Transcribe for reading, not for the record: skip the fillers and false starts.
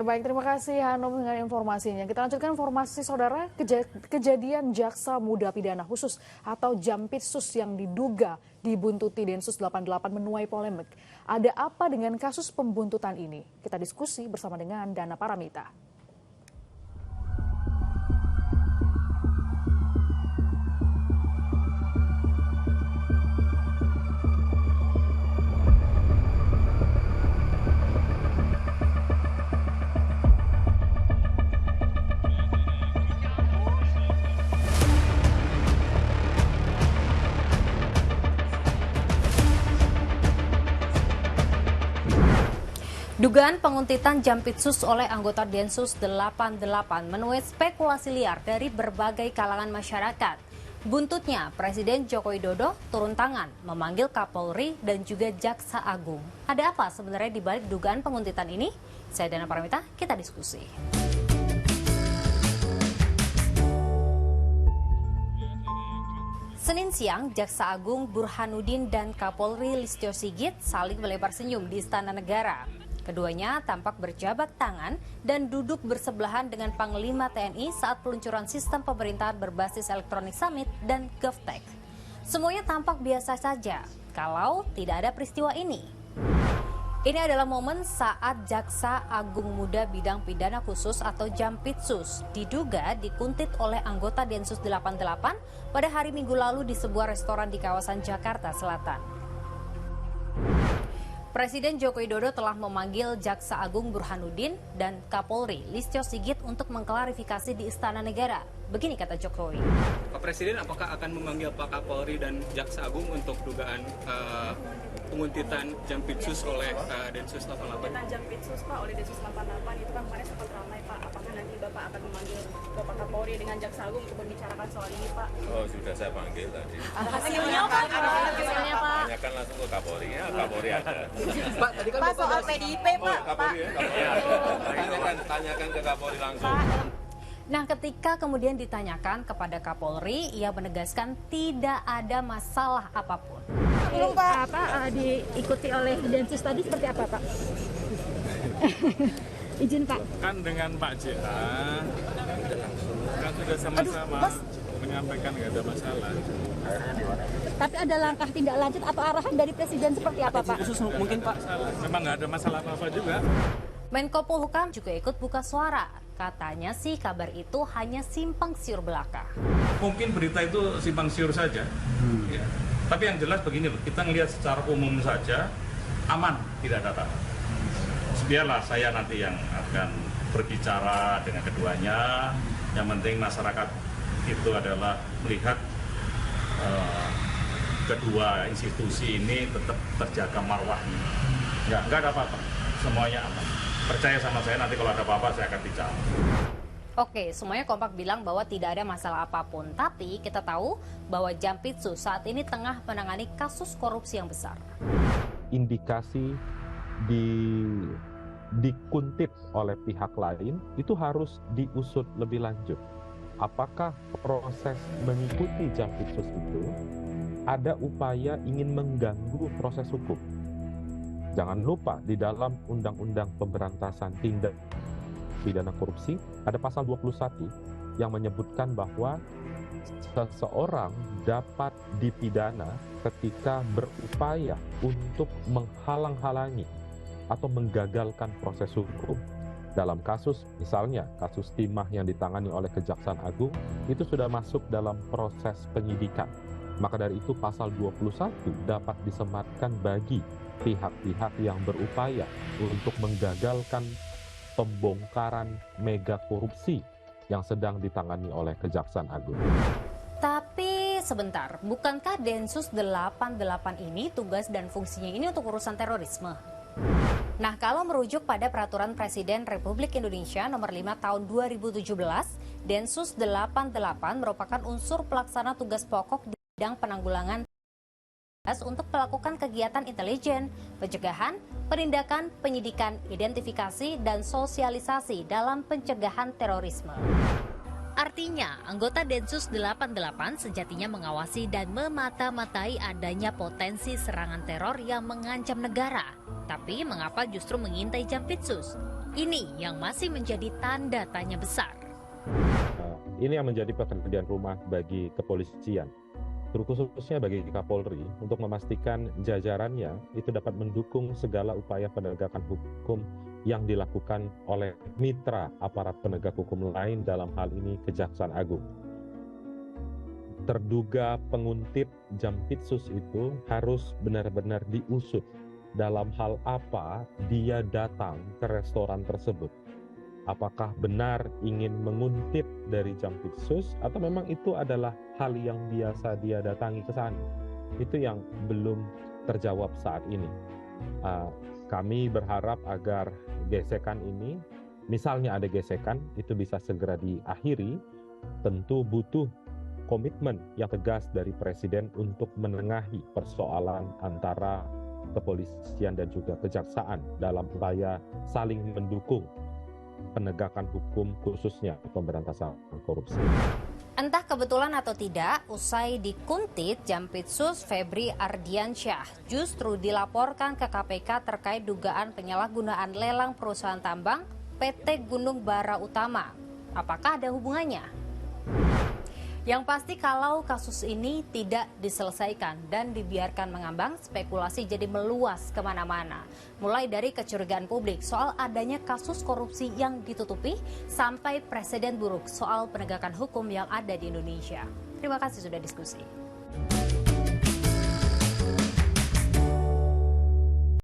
Baik, terima kasih Hanum dengan informasinya. Kita lanjutkan informasi saudara, kejadian jaksa muda pidana khusus atau Jampitsus yang diduga dibuntuti Densus 88 menuai polemik. Ada apa dengan kasus pembuntutan ini? Kita diskusi bersama dengan Dana Paramita. Dugaan penguntitan Jampitsus oleh anggota Densus 88 menuai spekulasi liar dari berbagai kalangan masyarakat. Buntutnya, Presiden Joko Widodo turun tangan memanggil Kapolri dan juga Jaksa Agung. Ada apa sebenarnya di balik dugaan penguntitan ini? Saya Dana Paramita, kita diskusi. Senin siang, Jaksa Agung Burhanuddin dan Kapolri Listio Sigit saling melebar senyum di Istana Negara. Keduanya tampak berjabat tangan dan duduk bersebelahan dengan Panglima TNI saat peluncuran sistem pemerintahan berbasis elektronik Summit dan GovTech. Semuanya tampak biasa saja kalau tidak ada peristiwa ini. Ini adalah momen saat Jaksa Agung Muda Bidang Pidana Khusus atau Jampitsus diduga dikuntit oleh anggota Densus 88 pada hari Minggu lalu di sebuah restoran di kawasan Jakarta Selatan. Presiden Joko Widodo telah memanggil Jaksa Agung Burhanuddin dan Kapolri Listio Sigit untuk mengklarifikasi di Istana Negara. Begini kata Jokowi. Pak Presiden apakah akan memanggil Pak Kapolri dan Jaksa Agung untuk dugaan penguntitan Jampitsus oleh Densus 88? Penguntitan Jampitsus Pak oleh Densus 88 itu kan kemarin sempat ramai Pak. Apakah nanti Bapak akan memanggil Bapak Kapolri dengan Jaksa Agung untuk membicarakan soal ini Pak? Oh sudah saya panggil tadi. Hasilnya Pak? Hasilnya Pak? Tanyakan langsung ke Kapolri ya, Kapolri ada. Pak, tadi kan Pak soal PDIP Pak. Kapolri ya, tanyakan ke Kapolri langsung. Nah, ketika kemudian ditanyakan kepada Kapolri, ia menegaskan tidak ada masalah apapun. Belum Pak. Diikuti oleh Densus tadi seperti apa Pak? Izin Pak. Kan dengan Pak JA kan sudah sama-sama menyampaikan nggak ada masalah. Tapi ada langkah tindak lanjut atau arahan dari Presiden seperti apa Pak? Khusus mungkin Pak. Memang nggak ada masalah apa-apa juga. Menko Polhukam juga ikut buka suara. Katanya sih kabar itu hanya simpang siur belaka. Mungkin berita itu simpang siur saja. Ya. Tapi yang jelas begini, kita ngelihat secara umum saja aman, tidak ada apa-apa. Biarlah saya nanti yang akan berbicara dengan keduanya. Yang penting masyarakat itu adalah melihat kedua institusi ini tetap terjaga marwahnya. Nggak ada apa-apa, semuanya aman. Percaya sama saya, nanti kalau ada apa-apa saya akan bicara. Oke, semuanya kompak bilang bahwa tidak ada masalah apapun. Tapi kita tahu bahwa Jampitsus saat ini tengah menangani kasus korupsi yang besar. Indikasi dikuntit oleh pihak lain itu harus diusut lebih lanjut. Apakah proses mengikuti Jampitsus itu ada upaya ingin mengganggu proses hukum? Jangan lupa di dalam Undang-Undang Pemberantasan Tindak Pidana Korupsi ada pasal 21 yang menyebutkan bahwa seseorang dapat dipidana ketika berupaya untuk menghalang-halangi atau menggagalkan proses hukum. Dalam kasus, misalnya kasus timah yang ditangani oleh Kejaksaan Agung, itu sudah masuk dalam proses penyidikan. Maka dari itu pasal 21 dapat disematkan bagi pihak-pihak yang berupaya untuk menggagalkan pembongkaran mega korupsi yang sedang ditangani oleh Kejaksaan Agung. Tapi sebentar, bukankah Densus 88 ini tugas dan fungsinya ini untuk urusan terorisme? Nah, kalau merujuk pada Peraturan Presiden Republik Indonesia Nomor 5 Tahun 2017, Densus 88 merupakan unsur pelaksana tugas pokok di bidang penanggulangan untuk melakukan kegiatan intelijen, pencegahan, penindakan, penyidikan, identifikasi, dan sosialisasi dalam pencegahan terorisme. Artinya, anggota Densus 88 sejatinya mengawasi dan memata-matai adanya potensi serangan teror yang mengancam negara. Tapi mengapa justru mengintai Jampitsus? Ini yang masih menjadi tanda tanya besar. Ini yang menjadi pekerjaan rumah bagi kepolisian, terkhususnya bagi Kapolri, untuk memastikan jajarannya itu dapat mendukung segala upaya penegakan hukum yang dilakukan oleh mitra aparat penegak hukum lain, dalam hal ini Kejaksaan Agung. Terduga penguntit Jampitsus itu harus benar-benar diusut dalam hal apa dia datang ke restoran tersebut. Apakah benar ingin menguntit dari Jampitsus atau memang itu adalah hal yang biasa dia datangi ke sana. Itu yang belum terjawab saat ini. Kami berharap agar gesekan ini, misalnya ada gesekan, itu bisa segera diakhiri. Tentu butuh komitmen yang tegas dari Presiden untuk menengahi persoalan antara kepolisian dan juga kejaksaan dalam upaya saling mendukung penegakan hukum, khususnya pemberantasan korupsi. Entah kebetulan atau tidak, usai dikuntit, Jampitsus Febri Ardiansyah justru dilaporkan ke KPK terkait dugaan penyalahgunaan lelang perusahaan tambang PT Gunung Bara Utama. Apakah ada hubungannya? Yang pasti kalau kasus ini tidak diselesaikan dan dibiarkan mengambang, spekulasi jadi meluas kemana-mana. Mulai dari kecurigaan publik soal adanya kasus korupsi yang ditutupi, sampai presiden buruk soal penegakan hukum yang ada di Indonesia. Terima kasih sudah diskusi.